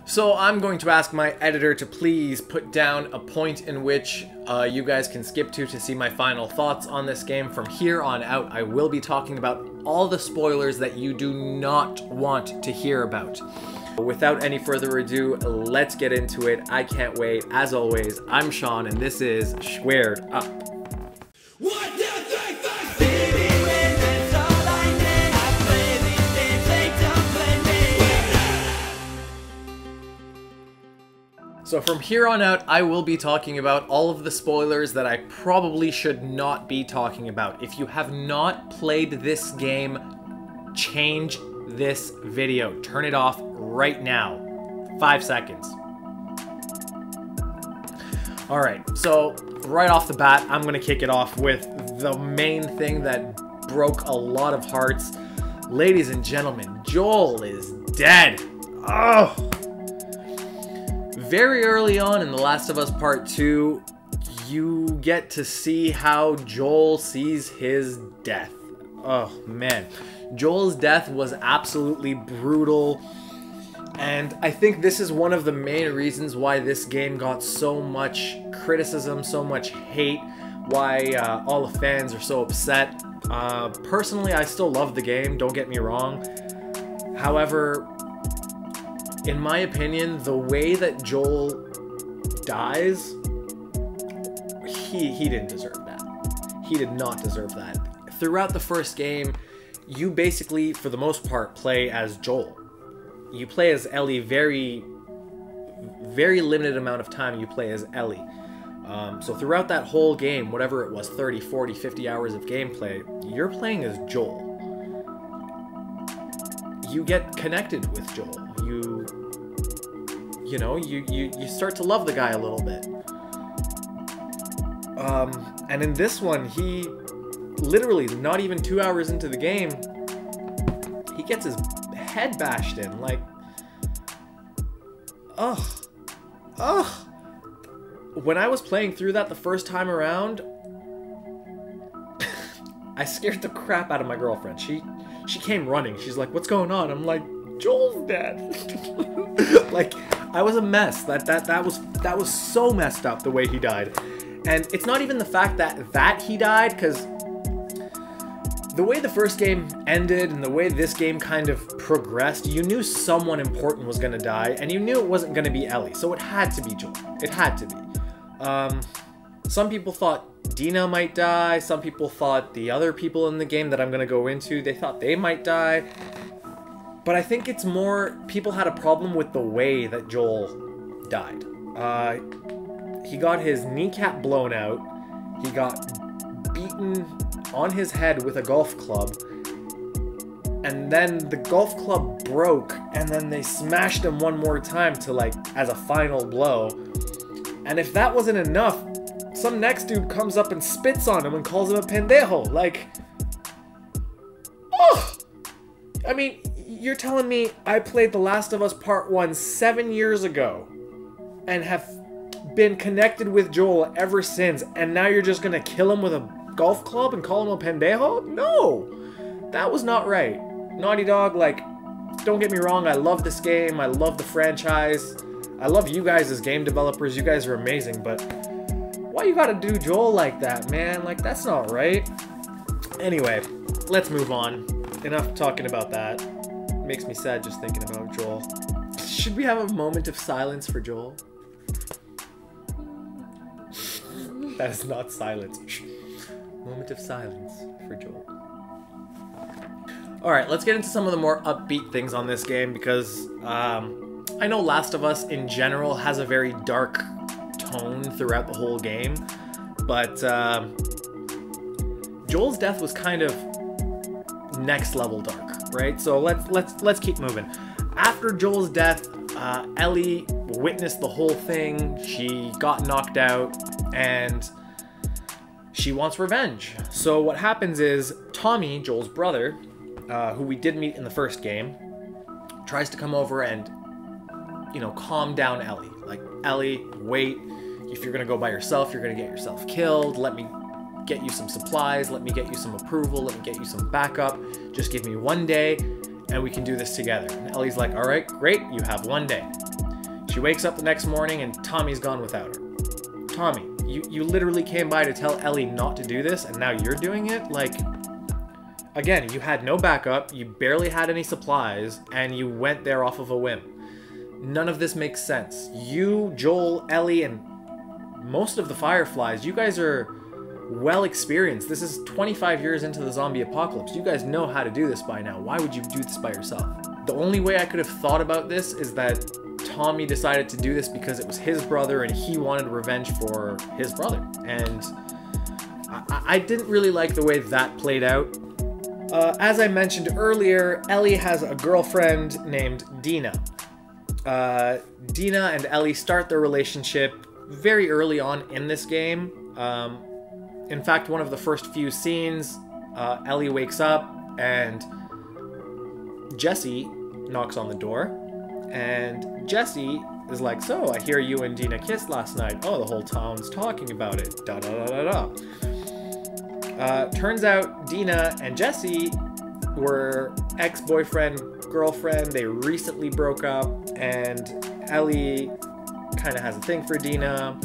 So I'm going to ask my editor to please put down a point in which you guys can skip to see my final thoughts on this game. From here on out, I will be talking about all the spoilers that you do not want to hear about. Without any further ado, let's get into it. I can't wait. As always, I'm Sean, and this is Squared Up. What do you think the city is? That's all I need. I play these games, they don't play me. So from here on out, I will be talking about all of the spoilers that I probably should not be talking about. If you have not played this game, change this video. Turn it off right now. 5 seconds. Alright, so right off the bat, I'm gonna kick it off with the main thing that broke a lot of hearts. Ladies and gentlemen, Joel is dead. Oh! Very early on in The Last of Us Part 2, you get to see how Joel sees his death. Oh man. Joel's death was absolutely brutal. And I think this is one of the main reasons why this game got so much criticism, so much hate, why all the fans are so upset. Personally, I still love the game, don't get me wrong. However, in my opinion, the way that Joel dies, he didn't deserve that. He did not deserve that. Throughout the first game, you basically, for the most part, play as Joel. You play as Ellie very limited amount of time you play as Ellie. So throughout that whole game, whatever it was, 30, 40, 50 hours of gameplay, you're playing as Joel. You get connected with Joel. You know, you start to love the guy a little bit. And in this one, he literally, not even 2 hours into the game, he gets his head bashed in, like, ugh. When I was playing through that the first time around, I scared the crap out of my girlfriend. She came running. She's like, "What's going on?" I'm like, "Joel's dead." Like, I was a mess. That was so messed up the way he died. And it's not even the fact that he died, because the way the first game ended and the way this game kind of progressed, you knew someone important was going to die, and you knew it wasn't going to be Ellie, so it had to be Joel. It had to be. Some people thought Dina might die, some people thought the other people in the game that I'm going to go into, they thought they might die. But I think it's more, people had a problem with the way that Joel died. He got his kneecap blown out, he got beaten on his head with a golf club, and then the golf club broke, and then they smashed him one more time to, like, as a final blow. And if that wasn't enough, some next dude comes up and spits on him and calls him a pendejo. Like, oh! I mean, you're telling me I played The Last of Us Part 1 7 years ago and have been connected with Joel ever since, and now you're just gonna kill him with a golf club and call him a pendejo? No! That was not right. Naughty Dog, like, don't get me wrong, I love this game, I love the franchise, I love you guys as game developers, you guys are amazing, but why you gotta do Joel like that, man? Like, that's not right. Anyway, let's move on. Enough talking about that. Makes me sad just thinking about Joel. Should we have a moment of silence for Joel? That is not silence. Moment of silence for Joel. Alright, let's get into some of the more upbeat things on this game, because I know Last of Us in general has a very dark tone throughout the whole game, but Joel's death was kind of next level dark, right? So let's keep moving. After Joel's death, Ellie witnessed the whole thing. She got knocked out, and she wants revenge. So what happens is Tommy, Joel's brother, who we did meet in the first game, tries to come over and, you know, calm down Ellie. Like, Ellie, wait. If you're gonna go by yourself, you're gonna get yourself killed. Let me get you some supplies. Let me get you some approval. Let me get you some backup. Just give me 1 day, and we can do this together. And Ellie's like, all right, great. You have 1 day. She wakes up the next morning and Tommy's gone without her. Tommy, you literally came by to tell Ellie not to do this and now you're doing it? Like, again, you had no backup, you barely had any supplies, and you went there off of a whim. None of this makes sense. You, Joel, Ellie, and most of the Fireflies, you guys are well experienced. This is 25 years into the zombie apocalypse. You guys know how to do this by now. Why would you do this by yourself? The only way I could have thought about this is that Tommy decided to do this because it was his brother and he wanted revenge for his brother. And I didn't really like the way that played out. As I mentioned earlier, Ellie has a girlfriend named Dina. Dina and Ellie start their relationship very early on in this game. In fact, one of the first few scenes, Ellie wakes up and Jesse knocks on the door. And Jesse is like, so, I hear you and Dina kissed last night. Oh, the whole town's talking about it. Da da da da da. Turns out Dina and Jesse were ex-boyfriend, girlfriend. They recently broke up, and Ellie kind of has a thing for Dina.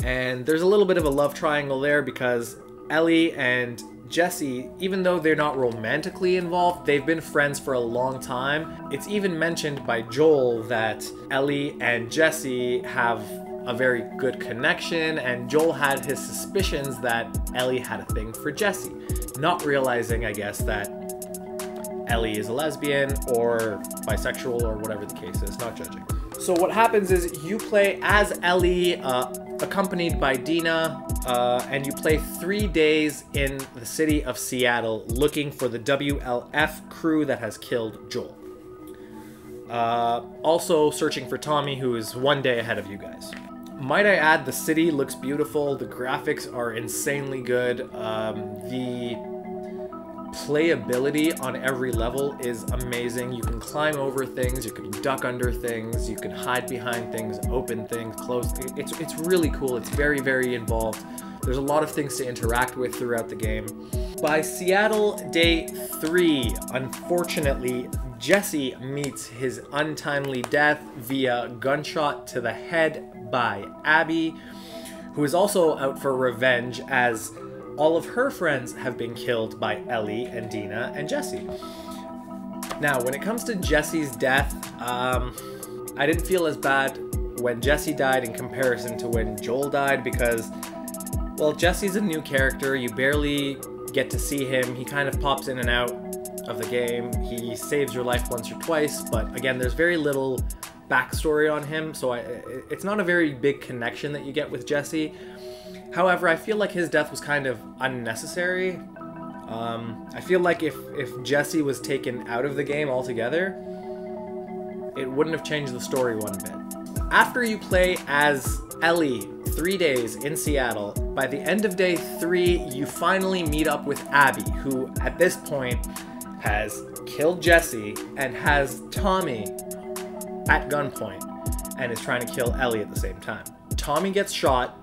And there's a little bit of a love triangle there because Ellie and Jesse, even though they're not romantically involved, they've been friends for a long time. It's even mentioned by Joel that Ellie and Jesse have a very good connection, and Joel had his suspicions that Ellie had a thing for Jesse, not realizing, I guess, that Ellie is a lesbian or bisexual or whatever the case is, not judging. So what happens is you play as Ellie, accompanied by Dina, and you play 3 days in the city of Seattle looking for the WLF crew that has killed Joel. Also searching for Tommy, who is 1 day ahead of you guys. Might I add, the city looks beautiful, the graphics are insanely good, the playability on every level is amazing. You can climb over things, you can duck under things, you can hide behind things, open things, close. It's really cool. It's very, very involved. There's a lot of things to interact with throughout the game. By Seattle Day 3, unfortunately, Jesse meets his untimely death via gunshot to the head by Abby, who is also out for revenge as all of her friends have been killed by Ellie and Dina and Jesse. Now, when it comes to Jesse's death, I didn't feel as bad when Jesse died in comparison to when Joel died because, well, Jesse's a new character. You barely get to see him. He kind of pops in and out of the game. He saves your life once or twice, but again, there's very little backstory on him, so it's not a very big connection that you get with Jesse. However, I feel like his death was kind of unnecessary. I feel like if Jesse was taken out of the game altogether, it wouldn't have changed the story one bit. After you play as Ellie 3 days in Seattle, by the end of day 3, you finally meet up with Abby, who at this point has killed Jesse and has Tommy at gunpoint and is trying to kill Ellie at the same time. Tommy gets shot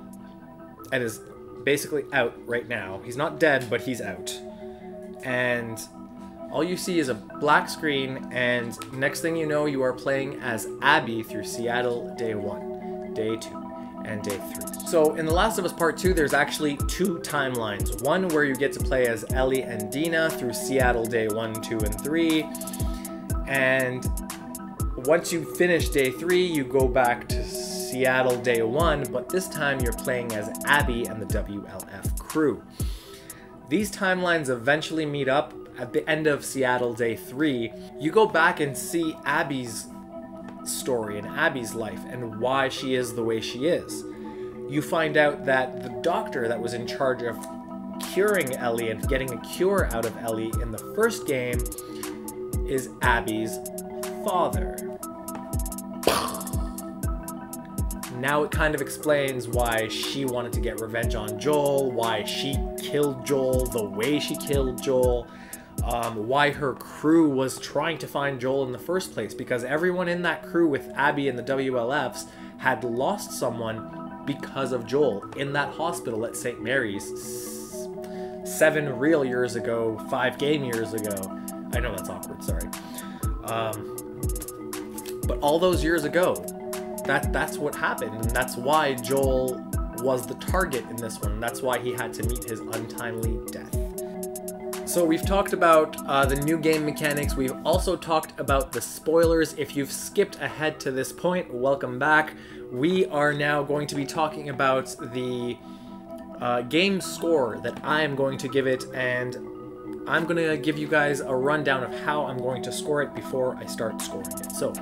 and is basically out right now. He's not dead, but he's out. And all you see is a black screen, and next thing you know, you are playing as Abby through Seattle Day 1, Day 2, and Day 3. So in The Last of Us Part 2, there's actually 2 timelines. One where you get to play as Ellie and Dina through Seattle Day 1, 2, and 3. And once you finish Day 3, you go back to Seattle Day 1, but this time you're playing as Abby and the WLF crew. These timelines eventually meet up at the end of Seattle Day 3. You go back and see Abby's story and Abby's life and why she is the way she is. You find out that the doctor that was in charge of curing Ellie and getting a cure out of Ellie in the first game is Abby's father. Now it kind of explains why she wanted to get revenge on Joel, why she killed Joel the way she killed Joel, why her crew was trying to find Joel in the first place, because everyone in that crew with Abby and the WLFs had lost someone because of Joel in that hospital at St. Mary's 7 real years ago, 5 game years ago. I know that's awkward, sorry. But all those years ago, that's what happened, and that's why Joel was the target in this one. That's why he had to meet his untimely death. So we've talked about the new game mechanics. We've also talked about the spoilers. If you've skipped ahead to this point, welcome back. We are now going to be talking about the game score that I am going to give it, and I'm going to give you guys a rundown of how I'm going to score it before I start scoring it. So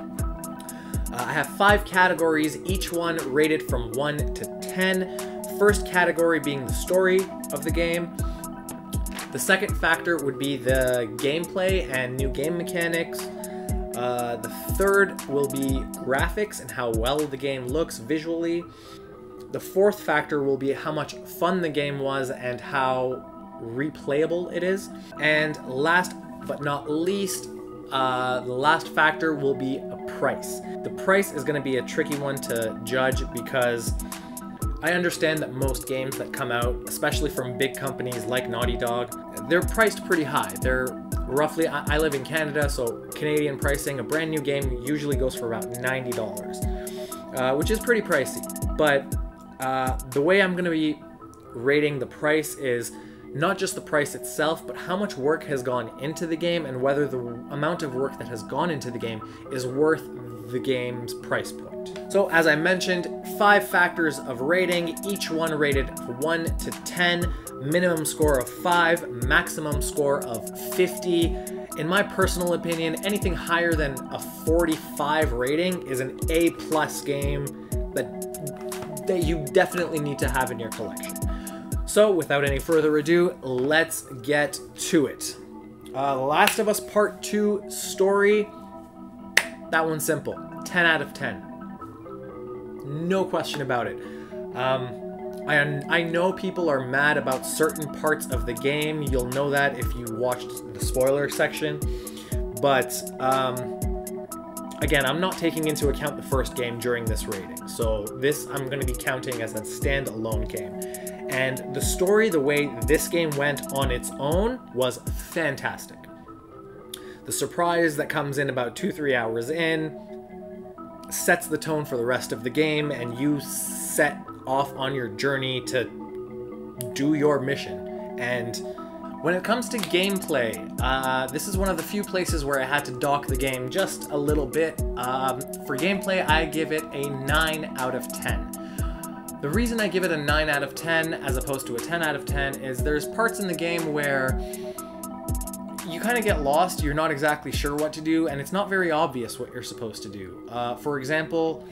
I have 5 categories, each one rated from 1 to 10. First category being the story of the game. The second factor would be the gameplay and new game mechanics. The third will be graphics and how well the game looks visually. The fourth factor will be how much fun the game was and how replayable it is. And last but not least, the last factor will be a price. The price is going to be a tricky one to judge because I understand that most games that come out, especially from big companies like Naughty Dog, they're priced pretty high. They're roughly, I live in Canada, so Canadian pricing, a brand new game usually goes for about $90, which is pretty pricey. But the way I'm going to be rating the price is not just the price itself, but how much work has gone into the game and whether the amount of work that has gone into the game is worth the game's price point. So as I mentioned, 5 factors of rating, each one rated 1 to 10, minimum score of 5, maximum score of 50. In my personal opinion, anything higher than a 45 rating is an A+ game that you definitely need to have in your collection. So without any further ado, let's get to it. The Last of Us Part 2 story, that one's simple. 10 out of 10. No question about it. I know people are mad about certain parts of the game. You'll know that if you watched the spoiler section. But again, I'm not taking into account the first game during this rating. So this I'm going to be counting as a standalone game. And the story, the way this game went on its own, was fantastic. The surprise that comes in about 2-3 hours in sets the tone for the rest of the game, and you set off on your journey to do your mission. And when it comes to gameplay, this is one of the few places where I had to dock the game just a little bit. For gameplay, I give it a 9 out of 10. The reason I give it a 9 out of 10 as opposed to a 10 out of 10 is there's parts in the game where you kind of get lost, you're not exactly sure what to do, and it's not very obvious what you're supposed to do. For example,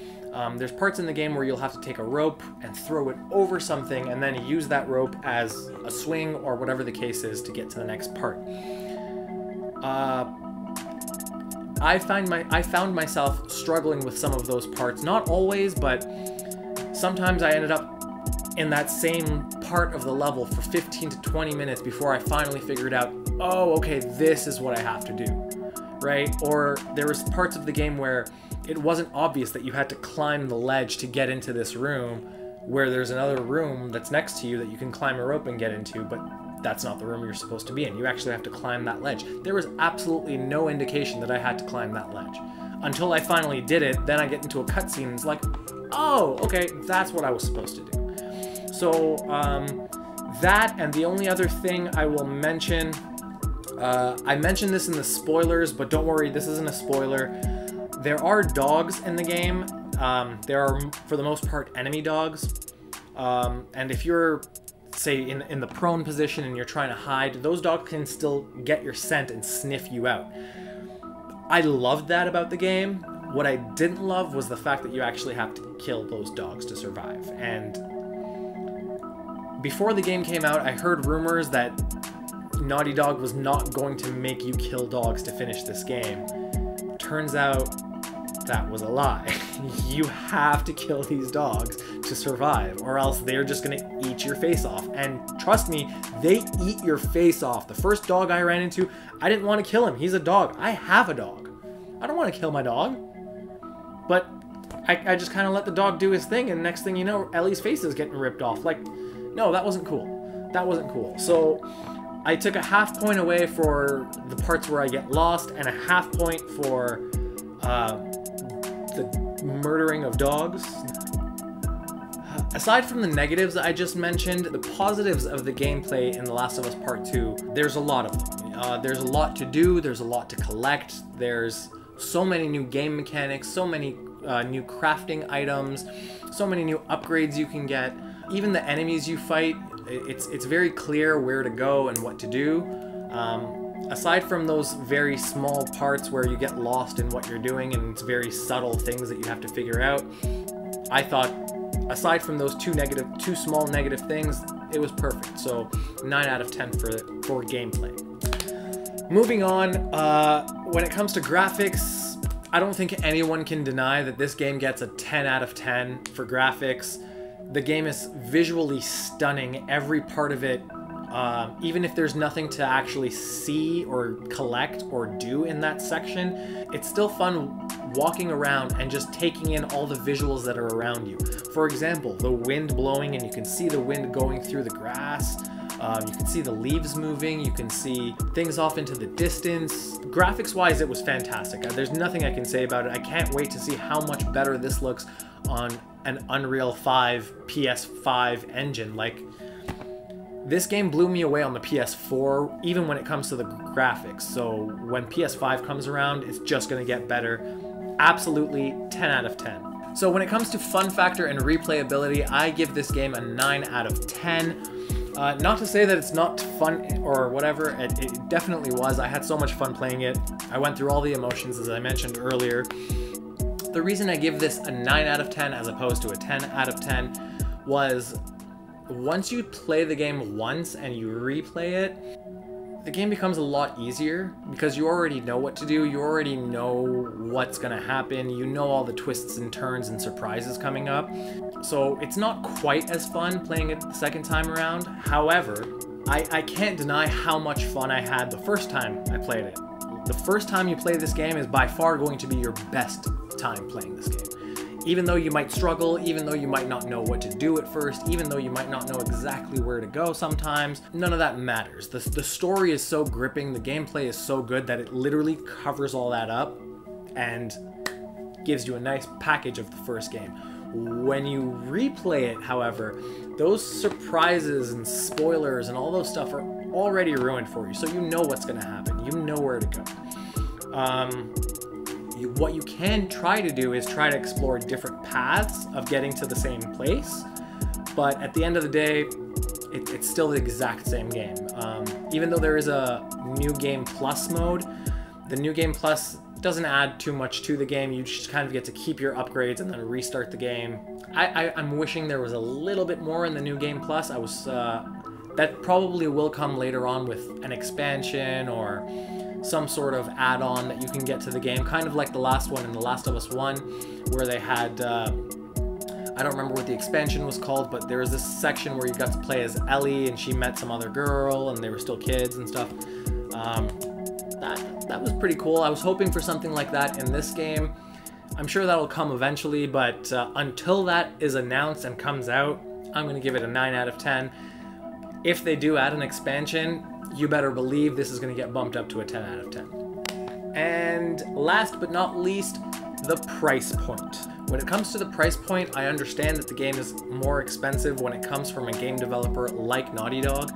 there's parts in the game where you'll have to take a rope and throw it over something and then use that rope as a swing or whatever the case is to get to the next part. I found myself struggling with some of those parts, not always, but sometimes I ended up in that same part of the level for 15 to 20 minutes before I finally figured out, oh, okay, this is what I have to do, right? Or there was parts of the game where it wasn't obvious that you had to climb the ledge to get into this room, where there's another room that's next to you that you can climb a rope and get into, but that's not the room you're supposed to be in. You actually have to climb that ledge. There was absolutely no indication that I had to climb that ledge. Until I finally did it, then I get into a cutscene and it's like, oh, okay, that's what I was supposed to do. So, that, and the only other thing I will mention, I mentioned this in the spoilers, but don't worry, this isn't a spoiler. There are dogs in the game. There are, for the most part, enemy dogs. And if you're, say, in the prone position and you're trying to hide, those dogs can still get your scent and sniff you out. I loved that about the game. What I didn't love was the fact that you actually have to kill those dogs to survive. And before the game came out, I heard rumors that Naughty Dog was not going to make you kill dogs to finish this game. Turns out that was a lie. You have to kill these dogs to survive, or else they're just gonna eat your face off. And trust me, they eat your face off. The first dog I ran into, I didn't want to kill him. He's a dog. I have a dog. I don't want to kill my dog. But I just kind of let the dog do his thing, and next thing you know, Ellie's face is getting ripped off. Like, no, that wasn't cool. That wasn't cool. So I took a half point away for the parts where I get lost, and a half point for the murdering of dogs. Aside from the negatives I just mentioned, the positives of the gameplay in The Last of Us Part 2, there's a lot of them. There's a lot to do, there's a lot to collect, there's so many new game mechanics, so many new crafting items, so many new upgrades you can get. Even the enemies you fight, it's very clear where to go and what to do. Aside from those very small parts where you get lost in what you're doing and it's very subtle things that you have to figure out, I thought, aside from those two small negative things, it was perfect. So 9 out of 10 for gameplay. Moving on, when it comes to graphics, I don't think anyone can deny that this game gets a 10 out of 10 for graphics. The game is visually stunning, every part of it. Even if there's nothing to actually see or collect or do in that section, it's still fun walking around and just taking in all the visuals that are around you. For example, the wind blowing and you can see the wind going through the grass. You can see the leaves moving, you can see things off into the distance. Graphics wise, it was fantastic. There's nothing I can say about it. I can't wait to see how much better this looks on an Unreal 5 PS5 engine. Like, this game blew me away on the PS4, even when it comes to the graphics. So when PS5 comes around, it's just gonna get better. Absolutely 10 out of 10. So when it comes to fun factor and replayability, I give this game a 9 out of 10. Not to say that it's not fun or whatever, it definitely was. I had so much fun playing it. I went through all the emotions, as I mentioned earlier. The reason I give this a 9 out of 10 as opposed to a 10 out of 10 was, once you play the game once and you replay it, the game becomes a lot easier because you already know what to do, you already know what's gonna happen, you know all the twists and turns and surprises coming up. So it's not quite as fun playing it the second time around. However, I can't deny how much fun I had the first time I played it. The first time you play this game is by far going to be your best time playing this game. Even though you might struggle, even though you might not know what to do at first, even though you might not know exactly where to go sometimes, none of that matters. The story is so gripping, the gameplay is so good that it literally covers all that up and gives you a nice package of the first game. When you replay it, however, those surprises and spoilers and all those stuff are already ruined for you, so you know what's going to happen. You know where to go. What you can try to do is try to explore different paths of getting to the same place, but at the end of the day, it's still the exact same game. Even though there is a New Game Plus mode, the New Game Plus doesn't add too much to the game. You just kind of get to keep your upgrades and then restart the game. I'm wishing there was a little bit more in the New Game Plus. That probably will come later on with an expansion or some sort of add-on that you can get to the game, kind of like the last one in The Last of Us 1, where they had, I don't remember what the expansion was called, but there was this section where you got to play as Ellie and she met some other girl and they were still kids and stuff. That was pretty cool. I was hoping for something like that in this game. I'm sure that'll come eventually, but until that is announced and comes out, I'm going to give it a 9 out of 10. If they do add an expansion, you better believe this is going to get bumped up to a 10 out of 10. And last but not least, the price point. When it comes to the price point, I understand that the game is more expensive when it comes from a game developer like Naughty Dog.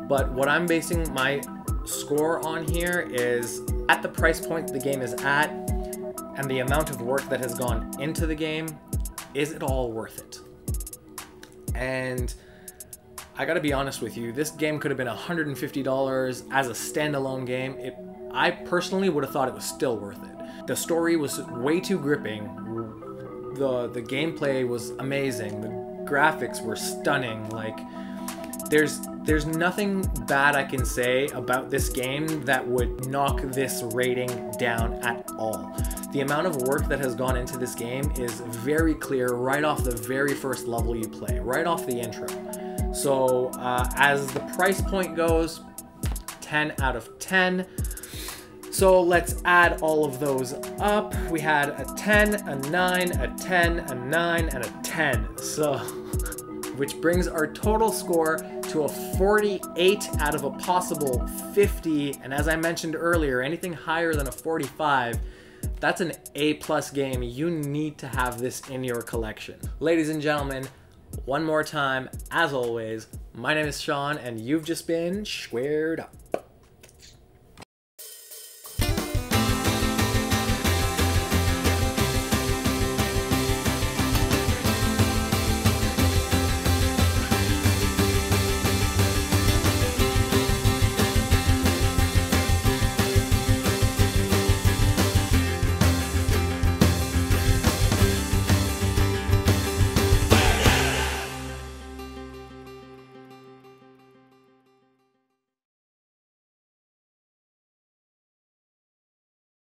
But what I'm basing my score on here is, at the price point the game is at, and the amount of work that has gone into the game, is it all worth it? And I gotta be honest with you, this game could have been $150 as a standalone game. I personally would have thought it was still worth it. The story was way too gripping. The gameplay was amazing. The graphics were stunning. Like, there's nothing bad I can say about this game that would knock this rating down at all. The amount of work that has gone into this game is very clear right off the very first level you play, right off the intro. So as the price point goes, 10 out of 10. So let's add all of those up. We had a 10, a 9, a 10, a 9, and a 10. So, which brings our total score to a 48 out of a possible 50. And as I mentioned earlier, anything higher than a 45 That's an A+ game. You need to have this in your collection. Ladies and gentlemen, one more time, as always, my name is Sean, and you've just been squared up.